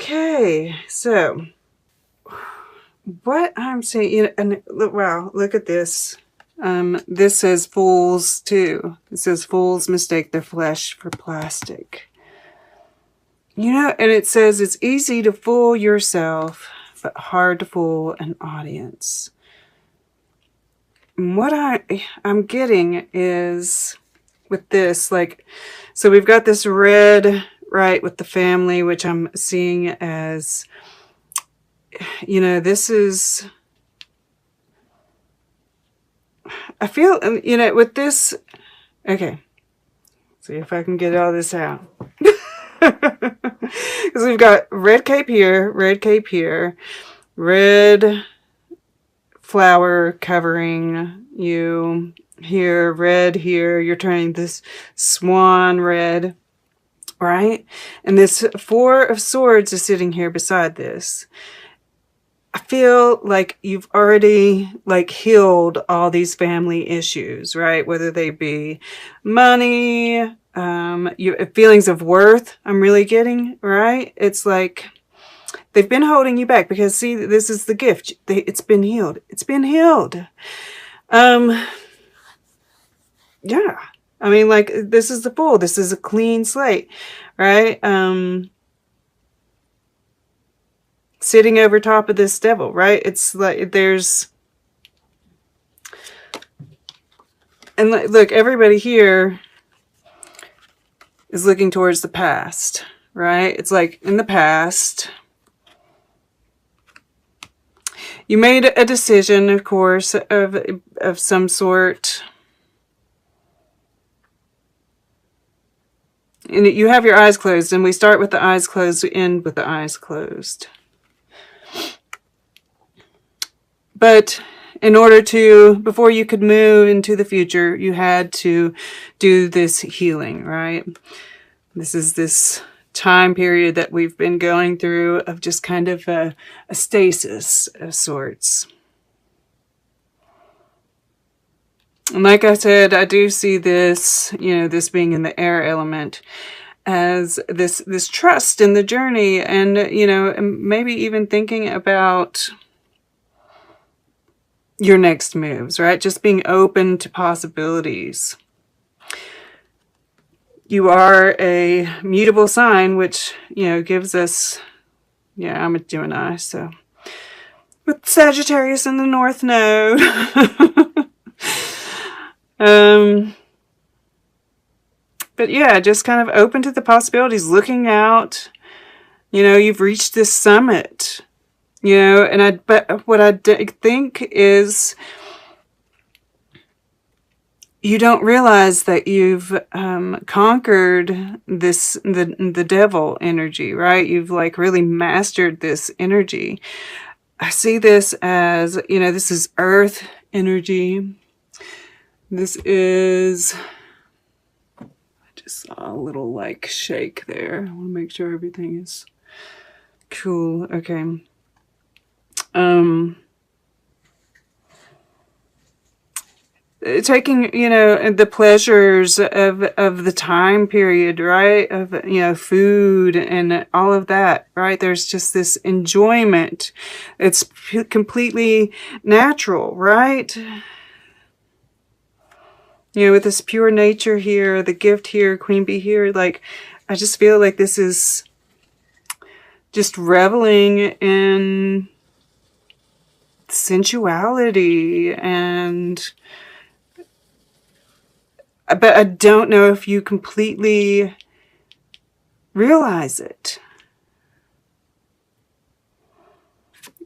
Okay, so what I'm saying, you know, and wow, look at this. This says fools too. It says fools mistake their flesh for plastic. You know, and it says it's easy to fool yourself, but hard to fool an audience. And what I'm getting is with this, like, so we've got this red, right, with the family, which I'm seeing as, you know, this is, I feel, you know, with this, okay, see if I can get all this out. Because we've got red cape here, red flower covering you here, red here. You're turning this swan red, right? And this Four of Swords is sitting here beside this. I feel like you've already like healed all these family issues, right? Whether they be money, feelings of worth, I'm really getting, right? It's like they've been holding you back because, see, this is the gift. It's been healed. It's been healed. Yeah. I mean, like, this is the Fool. This is a clean slate, right? Sitting over top of this devil, right? It's like there's... And look, everybody here is looking towards the past, right? It's like in the past, you made a decision, of course, of some sort. And you have your eyes closed, and we start with the eyes closed, we end with the eyes closed. But in order to, before you could move into the future, you had to do this healing, right? This is this time period that we've been going through of just kind of a stasis of sorts. And like I said, I do see this, you know, this being in the air element as this trust in the journey, and, you know, maybe even thinking about your next moves, right? Just being open to possibilities. You are a mutable sign, which, you know, gives us, yeah, I'm a Gemini, so with Sagittarius in the North Node. But yeah, just kind of open to the possibilities, looking out. You know, you've reached this summit. You know, and but what I think is you don't realize that you've conquered this, the devil energy, right? You've like really mastered this energy. I see this as, you know, this is earth energy. This is, I just saw a little like shake there. I want to make sure everything is cool. Okay. Taking, you know, the pleasures of the time period, right? Of, you know, food and all of that, right? There's just this enjoyment. It's completely natural, right? You know, with this pure nature here, the gift here, Queen Bee here, like, I just feel like this is just reveling in sensuality, and but I don't know if you completely realize it.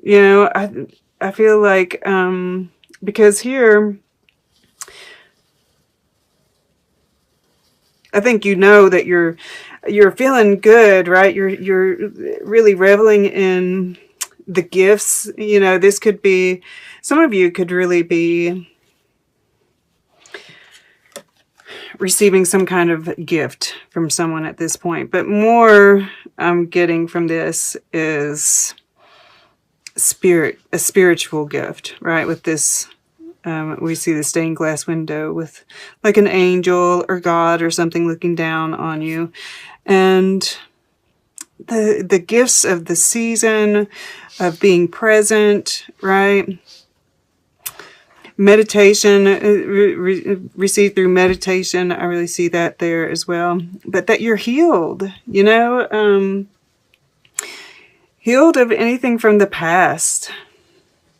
You know, I feel like because here I think you know that you're feeling good, right? You're really reveling in the gifts. You know, this could be, some of you could really be receiving some kind of gift from someone at this point. But more I'm getting from this is a spiritual gift, right? With this, we see the stained glass window with like an angel or God or something looking down on you. And the gifts of the season, of being present, right? Meditation, received through meditation. I really see that there as well. But that you're healed, you know, healed of anything from the past,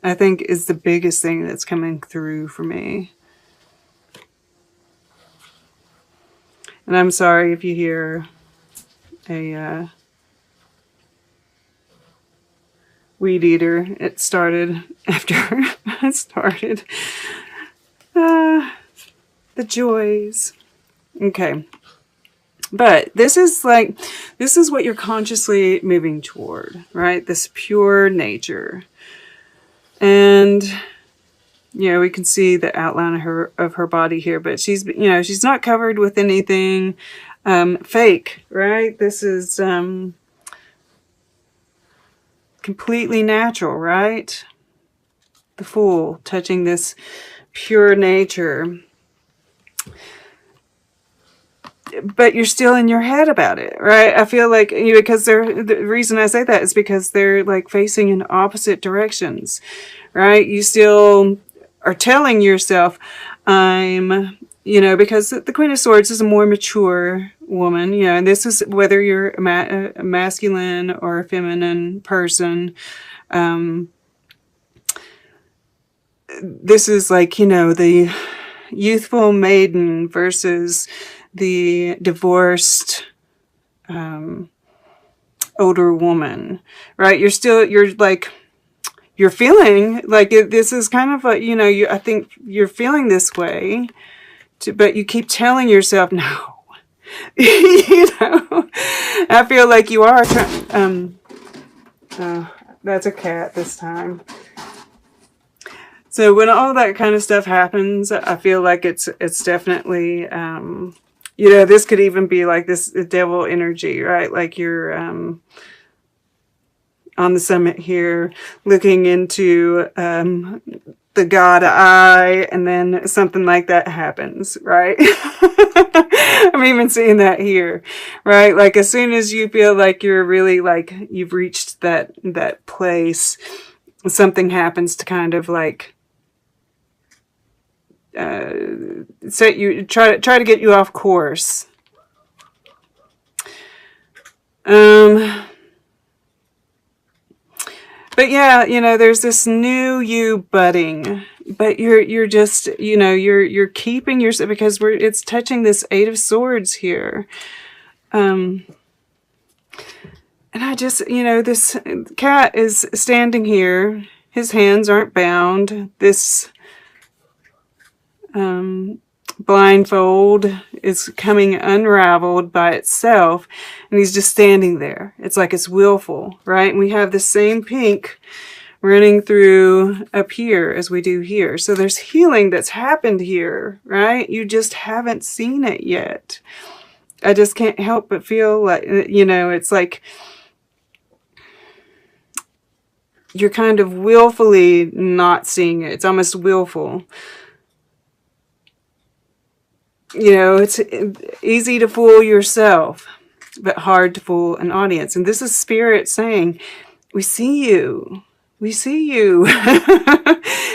I think is the biggest thing that's coming through for me. And I'm sorry if you hear a weed eater. It started after I started. The joys. Okay. But this is what you're consciously moving toward, right? This pure nature. And, you know, we can see the outline of her body here, but she's, you know, she's not covered with anything fake, right? This is completely natural, right? The Fool touching this pure nature. But you're still in your head about it, right? I feel like, you know, because the reason I say that is because they're like facing in opposite directions, right? You still are telling yourself, I'm, you know, because the Queen of Swords is a more mature woman, you know, and this is whether you're a masculine or a feminine person. This is like, you know, the youthful maiden versus the divorced older woman, right? You're feeling like this is kind of a, you know, I think you're feeling this way, but you keep telling yourself, no, you know, I feel like you are trying, that's a cat this time. So when all that kind of stuff happens, I feel like it's definitely, you know, this could even be like this devil energy, right? Like you're on the summit here looking into the God eye, and then something like that happens, right? I'm even seeing that here, right? Like as soon as you feel like you're really like you've reached that place, something happens to kind of like set you, try to get you off course. But yeah, you know, there's this new you budding, but you're just, you know, you're keeping yourself, because it's touching this Eight of Swords here. And I just, you know, this cat is standing here. His hands aren't bound. This blindfold is coming unraveled by itself, and he's just standing there. It's like it's willful, right? And we have the same pink running through up here as we do here. So there's healing that's happened here, right? You just haven't seen it yet. I just can't help but feel like, you know, it's like you're kind of willfully not seeing it. It's almost willful. You know, it's easy to fool yourself, but hard to fool an audience. And this is Spirit saying, we see you. We see you.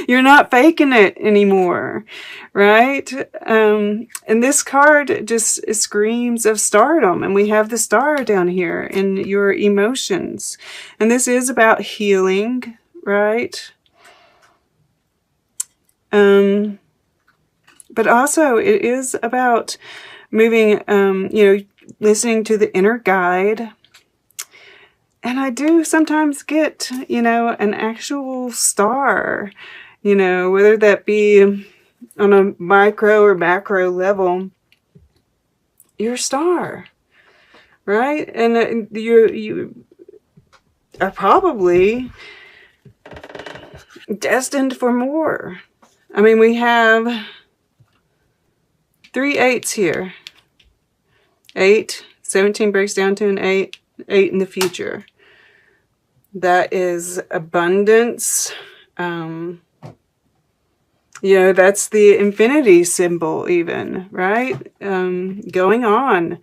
You're not faking it anymore, right? And this card just screams of stardom. And we have the star down here in your emotions. And this is about healing, right? But also it is about moving, you know, listening to the inner guide. And I do sometimes get, you know, an actual star, you know, whether that be on a micro or macro level, you're a star, right? And you are probably destined for more. I mean, we have 3 8s here. 8, 17 breaks down to an 8, 8 in the future. That is abundance. You know, that's the infinity symbol even, right? Going on.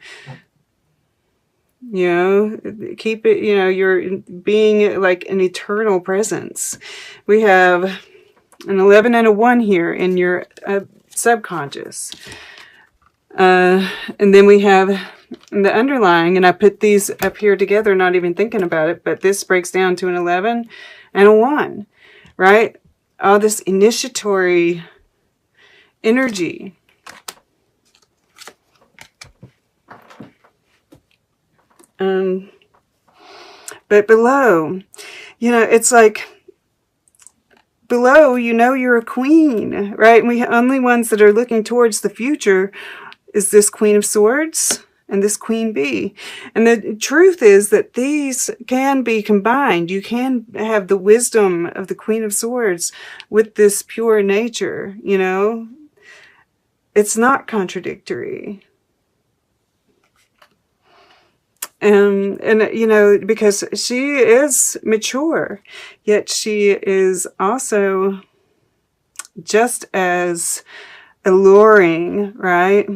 You know, keep it, you know, you're being like an eternal presence. We have an 11 and a 1 here in your subconscious. And then we have the underlying, and I put these up here together, not even thinking about it, but this breaks down to an 11 and a 1, right? All this initiatory energy. But below, you know, it's like below, you know, you're a queen, right? And we only ones that are looking towards the future is this Queen of Swords and this Queen Bee. And the truth is that these can be combined. You can have the wisdom of the Queen of Swords with this pure nature, you know. It's not contradictory. And you know, because she is mature, yet she is also just as alluring, right,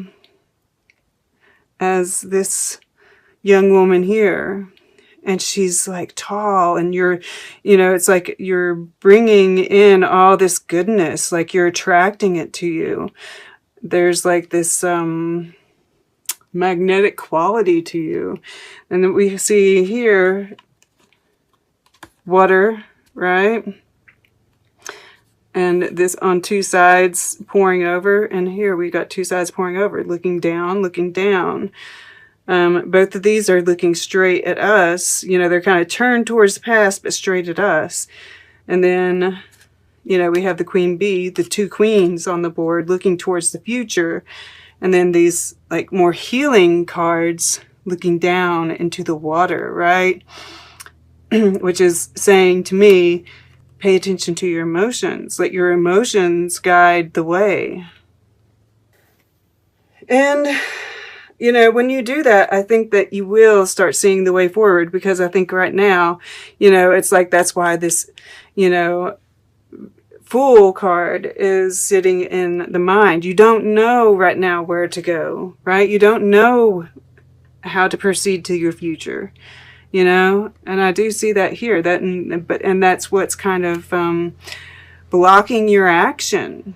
as this young woman here. And she's like tall, and you're, you know, it's like you're bringing in all this goodness, like you're attracting it to you. There's like this magnetic quality to you. And then we see here water, right? And this on two sides pouring over, and here we got two sides pouring over, looking down, looking down. Both of these are looking straight at us. You know, they're kind of turned towards the past, but straight at us. And then, you know, we have the Queen Bee, the two queens on the board looking towards the future. And then these like more healing cards looking down into the water, right? Which is saying to me, pay attention to your emotions. Let your emotions guide the way. And, you know, when you do that, I think that you will start seeing the way forward, because I think right now, you know, it's like that's why this, you know, Fool card is sitting in the mind. You don't know right now where to go, right? You don't know how to proceed to your future, you know? And I do see that here, and that's what's kind of blocking your action.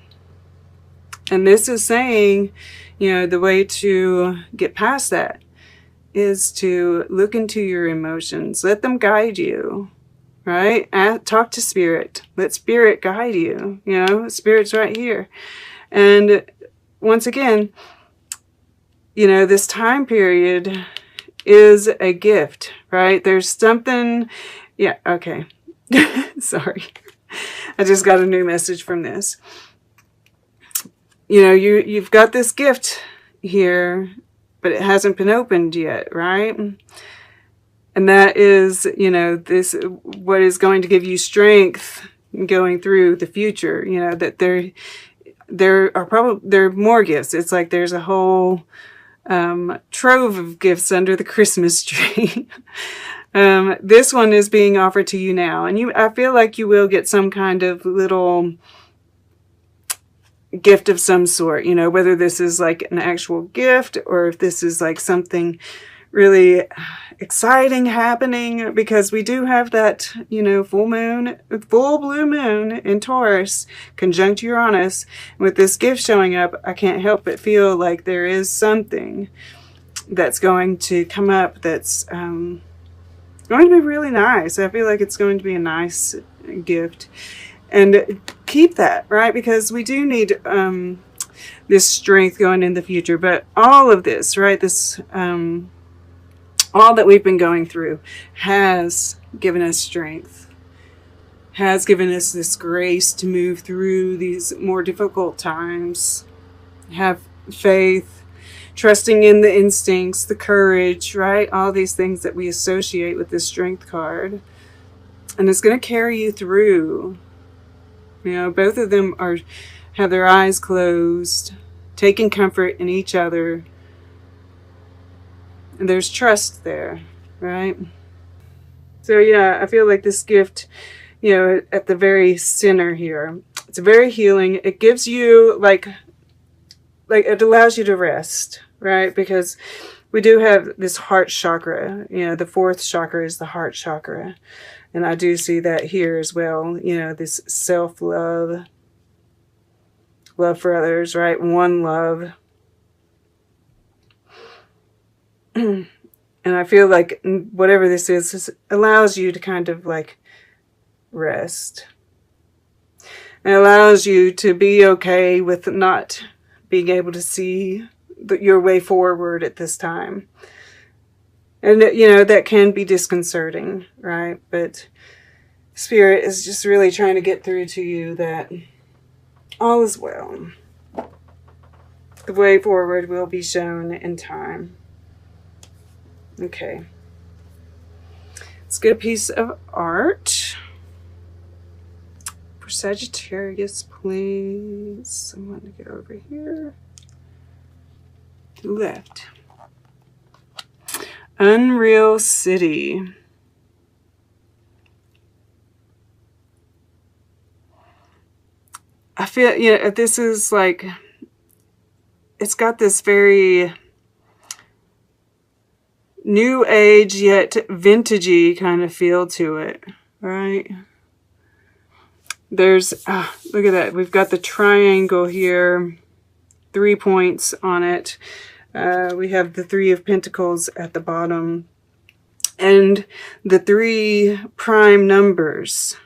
And this is saying, you know, the way to get past that is to look into your emotions. Let them guide you. Right? Talk to Spirit. Let Spirit guide you. You know, Spirit's right here. And once again, you know, this time period is a gift, right? There's something, yeah, okay. Sorry. I just got a new message from this. You know, you've got this gift here, but it hasn't been opened yet, right? And that is, you know, this, what is going to give you strength going through the future, you know, that there are more gifts. It's like there's a whole trove of gifts under the Christmas tree. This one is being offered to you now. And I feel like you will get some kind of little gift of some sort, you know, whether this is like an actual gift or if this is like something really exciting happening, because we do have that, you know, full blue moon in Taurus conjunct Uranus. With this gift showing up, I can't help but feel like there is something that's going to come up that's going to be really nice. I feel like it's going to be a nice gift. And keep that, right? Because we do need this strength going in the future. But all of this, right, this all that we've been going through has given us strength, has given us this grace to move through these more difficult times. Have faith, trusting in the instincts, the courage, right? All these things that we associate with this strength card. And it's going to carry you through. You know, both of them have their eyes closed, taking comfort in each other. And there's trust there, right? So yeah, I feel like this gift, you know, at the very center here, it's very healing. It gives you like it allows you to rest, right? Because we do have this heart chakra. You know, the fourth chakra is the heart chakra. And I do see that here as well. You know, this self-love, love for others, right? One love. And I feel like whatever this is allows you to kind of like rest. It allows you to be okay with not being able to see your way forward at this time. And, you know, that can be disconcerting, right? But Spirit is just really trying to get through to you that all is well. The way forward will be shown in time. Okay. Let's get a piece of art for Sagittarius, please. I'm going to go over here to the left. Unreal City. I feel, you know, this is like, it's got this very new age yet vintagey kind of feel to it, right? There's, look at that. We've got the triangle here, 3 points on it. We have the 3 of Pentacles at the bottom and the 3 prime numbers.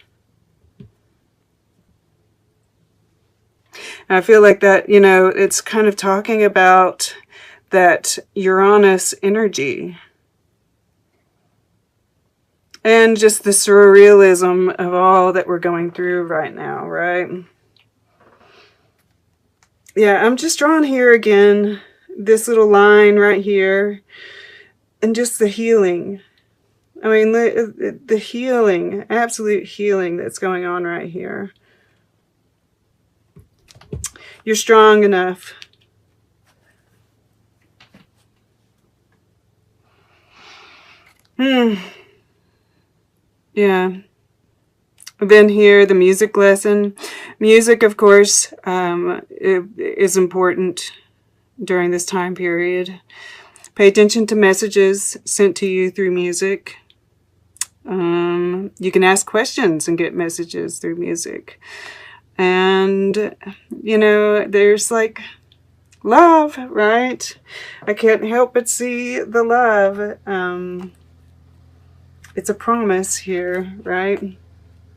And I feel like that, you know, it's kind of talking about that Uranus energy. And just the surrealism of all that we're going through right now, right? Yeah, I'm just drawing here again, this little line right here, and just the healing. I mean, the healing, absolute healing that's going on right here. You're strong enough. Yeah. Then here, the music lesson. Music, of course, is important during this time period. Pay attention to messages sent to you through music. You can ask questions and get messages through music. And, you know, there's like love, right? I can't help but see the love. It's a promise here, right?